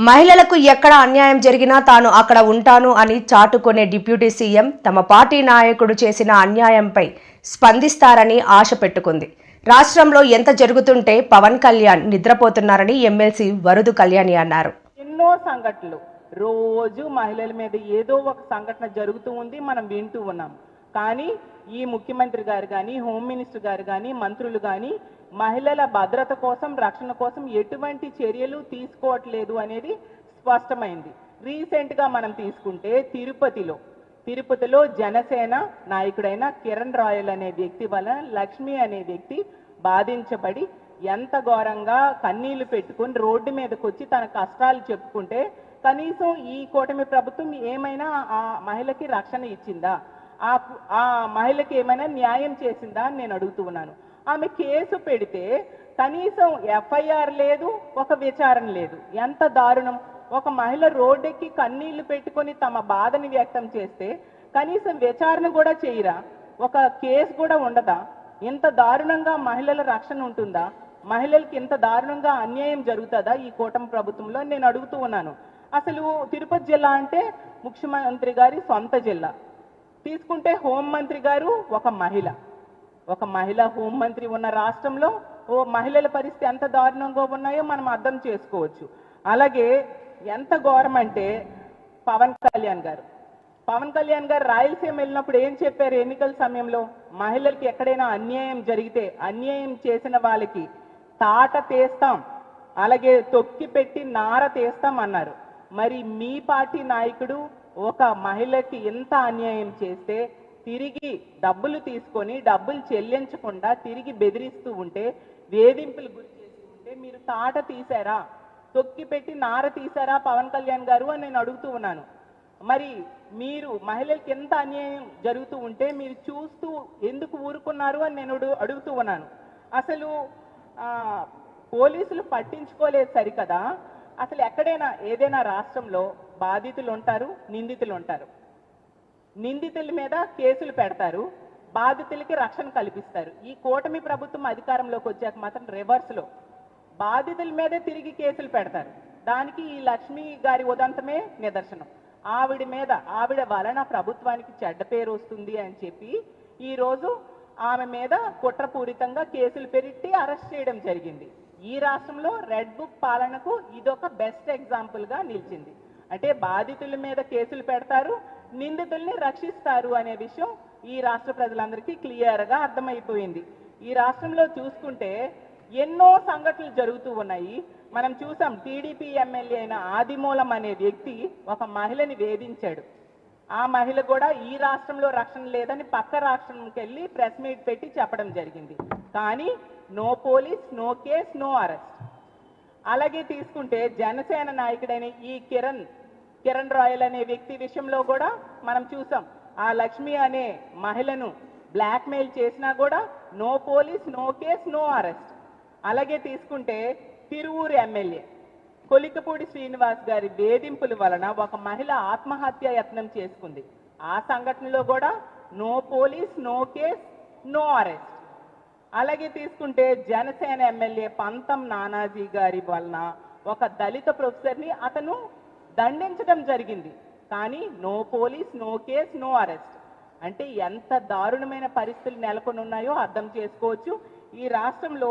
మహిళలకు ఎక్కడ అన్యాయం జరిగినా తాను అక్కడ ఉంటాను అని చాటుకునే డిప్యూటీ సీఎం తమ పార్టీ నాయకుడు చేసిన అన్యాయంపై స్పందిస్తారని ఆశ పెట్టుకుంది. రాష్ట్రంలో ఎంత జరుగుతుంటే పవన్ కళ్యాణ్ నిద్రపోతున్నారని ఎమ్మెల్సీ వరుదు కళ్యాణి అన్నారు. ఎన్నో సంఘటనలు రోజు మహిళల మీద ఏదో ఒక సంఘటన జరుగుతూ ఉంది, మనం వింటూ ఉన్నాం. కానీ ఈ ముఖ్యమంత్రి గారు కానీ, హోమ్ మినిస్టర్ గారు కానీ, మంత్రులు కానీ మహిళల భద్రత కోసం, రక్షణ కోసం ఎటువంటి చర్యలు తీసుకోవట్లేదు అనేది స్పష్టమైంది. రీసెంట్గా మనం తీసుకుంటే తిరుపతిలో జనసేన నాయకుడైన కిరణ్ రాయల్ అనే వ్యక్తి వలన లక్ష్మి అనే వ్యక్తి బాధించబడి ఎంత ఘోరంగా కన్నీళ్లు పెట్టుకుని రోడ్డు మీదకి వచ్చి తన కష్టాలు చెప్పుకుంటే కనీసం ఈ కూటమి ప్రభుత్వం ఏమైనా ఆ మహిళకి రక్షణ ఇచ్చిందా, ఆ మహిళకి ఏమైనా న్యాయం చేసిందా అని నేను అడుగుతూ ఉన్నాను. ఆమె కేసు పెడితే కనీసం ఎఫ్ఐఆర్ లేదు, ఒక విచారణ లేదు. ఎంత దారుణం! ఒక మహిళ రోడ్డెక్కి కన్నీళ్లు పెట్టుకొని తమ బాధని వ్యక్తం చేస్తే కనీసం విచారణ కూడా చేయరా? ఒక కేసు కూడా ఉండదా? ఇంత దారుణంగా మహిళల రక్షణ ఉంటుందా? మహిళలకి ఇంత దారుణంగా అన్యాయం జరుగుతుందా ఈ కూటమి ప్రభుత్వంలో? నేను అడుగుతూ ఉన్నాను. అసలు తిరుపతి జిల్లా అంటే ముఖ్యమంత్రి గారి సొంత జిల్లా. తీసుకుంటే హోంమంత్రి గారు ఒక మహిళ హోంమంత్రి ఉన్న రాష్ట్రంలో మహిళల పరిస్థితి ఎంత దారుణంగా ఉన్నాయో మనం అర్థం చేసుకోవచ్చు. అలాగే ఎంత ఘోరం అంటే పవన్ కళ్యాణ్ గారు రాయలసీమ వెళ్ళినప్పుడు ఏం చెప్పారు? ఎన్నికల సమయంలో మహిళలకి ఎక్కడైనా అన్యాయం జరిగితే అన్యాయం చేసిన వాళ్ళకి తాట తీస్తాం, అలాగే తొక్కి పెట్టి నార తీస్తాం అన్నారు. మరి మీ పార్టీ నాయకుడు ఒక మహిళకి ఎంత అన్యాయం చేస్తే తిరిగి డబ్బులు తీసుకొని డబ్బులు చెల్లించకుండా తిరిగి బెదిరిస్తూ ఉంటే, వేధింపులు గురి చేస్తూ ఉంటే మీరు తాట తీశారా, తొక్కి పెట్టి నార తీశారా పవన్ కళ్యాణ్ గారు అని నేను అడుగుతూ ఉన్నాను. మరి మీరు మహిళలకి ఎంత అన్యాయం జరుగుతూ ఉంటే మీరు చూస్తూ ఎందుకు ఊరుకున్నారు అని నేను అడుగుతూ ఉన్నాను. అసలు పోలీసులు పట్టించుకోలేదు సరికదా? అసలు ఎక్కడైనా ఏదైనా రాష్ట్రంలో బాధితులు ఉంటారు, నిందితులు ఉంటారు. నిందితుల మీద కేసులు పెడతారు, బాధితులకి రక్షణ కల్పిస్తారు. ఈ కూటమి ప్రభుత్వం అధికారంలోకి వచ్చాక మాత్రం రివర్స్లో బాధితుల మీదే తిరిగి కేసులు పెడతారు. దానికి ఈ లక్ష్మి గారి ఉదంతమే నిదర్శనం. ఆవిడ వలన ప్రభుత్వానికి చెడ్డ పేరు వస్తుంది అని చెప్పి ఈరోజు ఆమె మీద కుట్రపూరితంగా కేసులు పెట్టి అరెస్ట్ చేయడం జరిగింది. ఈ రాష్ట్రంలో రెడ్ బుక్ పాలనకు ఇదొక బెస్ట్ ఎగ్జాంపుల్గా నిలిచింది. అంటే బాధితుల మీద కేసులు పెడతారు, నిందితుల్ని రక్షిస్తారు అనే విషయం ఈ రాష్ట్ర ప్రజలందరికీ క్లియర్గా అర్థమైపోయింది. ఈ రాష్ట్రంలో చూసుకుంటే ఎన్నో సంఘటనలు జరుగుతూ ఉన్నాయి. మనం చూసాం, టీడీపీ ఎమ్మెల్యే అయిన ఆదిమూలం అనే వ్యక్తి ఒక మహిళని వేధించాడు. ఆ మహిళ కూడా ఈ రాష్ట్రంలో రక్షణ లేదని పక్క రాష్ట్రంకి వెళ్ళి ప్రెస్ మీట్ పెట్టి చెప్పడం జరిగింది. కానీ no police, no case, no arrest. అలాగే తీసుకుంటే జనసేన నాయకుడైన ఈ కిరణ్ రాయల్ అనే వ్యక్తి విషయంలో కూడా మనం చూసాం. ఆ లక్ష్మి అనే మహిళను బ్లాక్మెయిల్ చేసినా కూడా no police, no case, no arrest. అలాగే తీసుకుంటే తిరువూరు ఎమ్మెల్యే కొలికపూడి శ్రీనివాస్ గారి వేధింపుల వలన ఒక మహిళ ఆత్మహత్య యత్నం చేసుకుంది. ఆ సంఘటనలో కూడా no police, no case, no arrest. అలాగే తీసుకుంటే జనసేన ఎమ్మెల్యే పంతం నానాజీ గారి వలన ఒక దళిత ప్రొఫెసర్ని అతను దండించడం జరిగింది. కానీ no police, no case, no arrest. అంటే ఎంత దారుణమైన పరిస్థితులు నెలకొని ఉన్నాయో అర్థం చేసుకోవచ్చు. ఈ రాష్ట్రంలో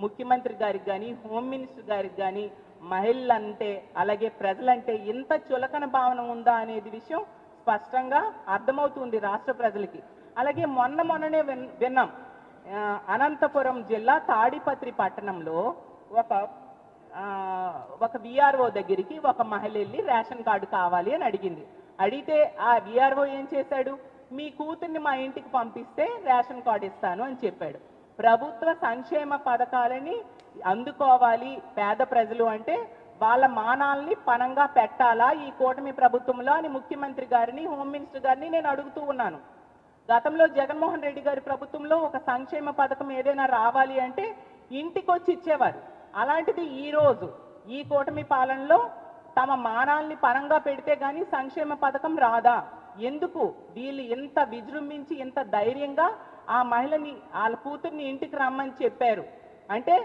ముఖ్యమంత్రి గారికి కానీ, హోమ్ మినిస్టర్ గారికి కానీ మహిళలంటే అలాగే ప్రజలంటే ఇంత చులకన భావన ఉందా అనేది విషయం స్పష్టంగా అర్థమవుతుంది రాష్ట్ర ప్రజలకి. అలాగే మొన్ననే విన్నాం, అనంతపురం జిల్లా తాడిపత్రి పట్టణంలో ఒక విఆర్ఓ దగ్గరికి ఒక మహిళ వెళ్ళి రేషన్ కార్డు కావాలి అని అడిగితే ఆ విఆర్ఓ ఏం చేశాడు? మీ కూతుర్ని మా ఇంటికి పంపిస్తే రేషన్ కార్డు ఇస్తాను అని చెప్పాడు. ప్రభుత్వ సంక్షేమ పథకాలని అందుకోవాలి పేద ప్రజలు అంటే వాళ్ళ మానాల్ని పణంగా పెట్టాలా ఈ కూటమి ప్రభుత్వంలో అని ముఖ్యమంత్రి గారిని, హోమ్ మినిస్టర్ గారిని నేను అడుగుతూ ఉన్నాను. గతంలో జగన్మోహన్ రెడ్డి గారి ప్రభుత్వంలో ఒక సంక్షేమ పథకం ఏదైనా రావాలి అంటే ఇంటికి వచ్చి ఇచ్చేవారు. అలాంటిది ఈరోజు ఈ కూటమి పాలనలో తమ మానాల్ని పణంగా పెడితే కానీ సంక్షేమ పథకం రాదా? ఎందుకు వీళ్ళు ఇంత విజృంభించి ఇంత ధైర్యంగా ఆ మహిళని వాళ్ళ కూతుర్ని ఇంటికి రమ్మని చెప్పారు? అంటే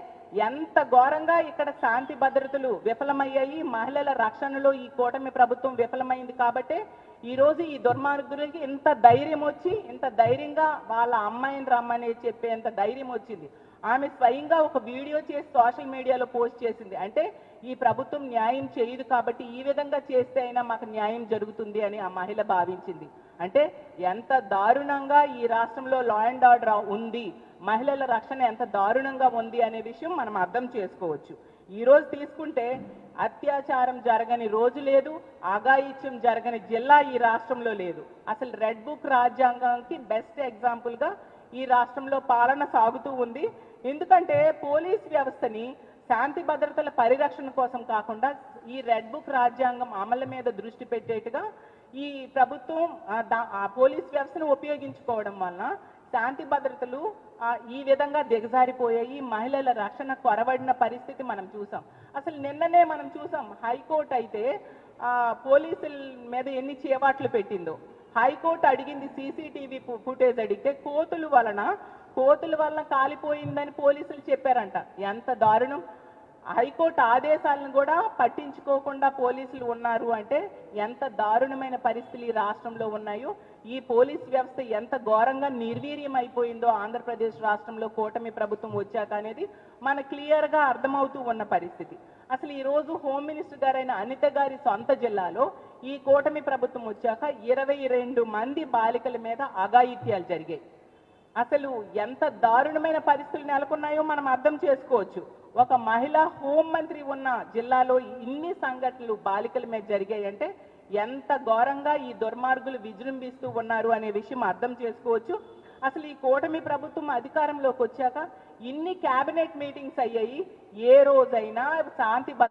ఎంత ఘోరంగా ఇక్కడ శాంతి భద్రతలు విఫలమయ్యాయి, మహిళల రక్షణలో ఈ కూటమి ప్రభుత్వం విఫలమైంది కాబట్టి ఈ రోజు ఈ దుర్మార్గులకి ఇంత ధైర్యం వచ్చి, ఇంత ధైర్యంగా వాళ్ళ అమ్మాయిని రమ్మని చెప్పేంత ధైర్యం వచ్చింది. ఆమె స్వయంగా ఒక వీడియో చేసి సోషల్ మీడియాలో పోస్ట్ చేసింది. అంటే ఈ ప్రభుత్వం న్యాయం చేయదు కాబట్టి ఈ విధంగా చేస్తే అయినా మాకు న్యాయం జరుగుతుంది అని ఆ మహిళ భావించింది. అంటే ఎంత దారుణంగా ఈ రాష్ట్రంలో లా అండ్ ఆర్డర్ ఉంది, మహిళల రక్షణ ఎంత దారుణంగా ఉంది అనే విషయం మనం అర్థం చేసుకోవచ్చు. ఈ రోజు తీసుకుంటే అత్యాచారం జరగని రోజు లేదు, అఘాయిత్యం జరగని జిల్లా ఈ రాష్ట్రంలో లేదు. అసలు రెడ్ బుక్ రాజ్యాంగానికి బెస్ట్ ఎగ్జాంపుల్గా ఈ రాష్ట్రంలో పాలన సాగుతూ ఉంది. ఎందుకంటే పోలీస్ వ్యవస్థని శాంతి భద్రతల పరిరక్షణ కోసం కాకుండా ఈ రెడ్ బుక్ రాజ్యాంగం అమలు మీద దృష్టి పెట్టేట్టుగా ఈ ప్రభుత్వం ఆ పోలీస్ వ్యవస్థను ఉపయోగించుకోవడం వలన శాంతి భద్రతలు ఈ విధంగా దిగజారిపోయాయి. మహిళల రక్షణ కొరవడిన పరిస్థితి మనం చూసాం. అసలు నిన్ననే మనం చూసాం, హైకోర్టు అయితే పోలీసుల మీద ఎన్ని చేవాట్లు పెట్టిందో. హైకోర్టు అడిగింది సీసీటీవీ ఫుటేజ్ అడిగితే కోతుల వలన కాలిపోయిందని పోలీసులు చెప్పారంట. ఎంత దారుణం! హైకోర్టు ఆదేశాలను కూడా పట్టించుకోకుండా పోలీసులు ఉన్నారు అంటే ఎంత దారుణమైన పరిస్థితులు ఈ రాష్ట్రంలో ఉన్నాయో, ఈ పోలీస్ వ్యవస్థ ఎంత ఘోరంగా నిర్వీర్యం అయిపోయిందో ఆంధ్రప్రదేశ్ రాష్ట్రంలో కూటమి ప్రభుత్వం వచ్చాక అనేది మన క్లియర్గా అర్థమవుతూ ఉన్న పరిస్థితి. అసలు ఈ రోజు హోమ్ మినిస్టర్ గారైన అనిత గారి సొంత జిల్లాలో ఈ కూటమి ప్రభుత్వం వచ్చాక 22 మంది బాలికల మీద అఘాయిత్యాలు జరిగాయి. అసలు ఎంత దారుణమైన పరిస్థితులు నెలకొన్నాయో మనం అర్థం చేసుకోవచ్చు. ఒక మహిళా హోంమంత్రి ఉన్న జిల్లాలో ఇన్ని సంఘటనలు బాలికల మీద జరిగాయంటే ఎంత ఘోరంగా ఈ దుర్మార్గులు విజృంభిస్తూ ఉన్నారు అనే విషయం అర్థం చేసుకోవచ్చు. అసలు ఈ కూటమి ప్రభుత్వం అధికారంలోకి వచ్చాక ఇన్ని కేబినెట్ మీటింగ్స్ అయ్యాయి, ఏ రోజైనా శాంతి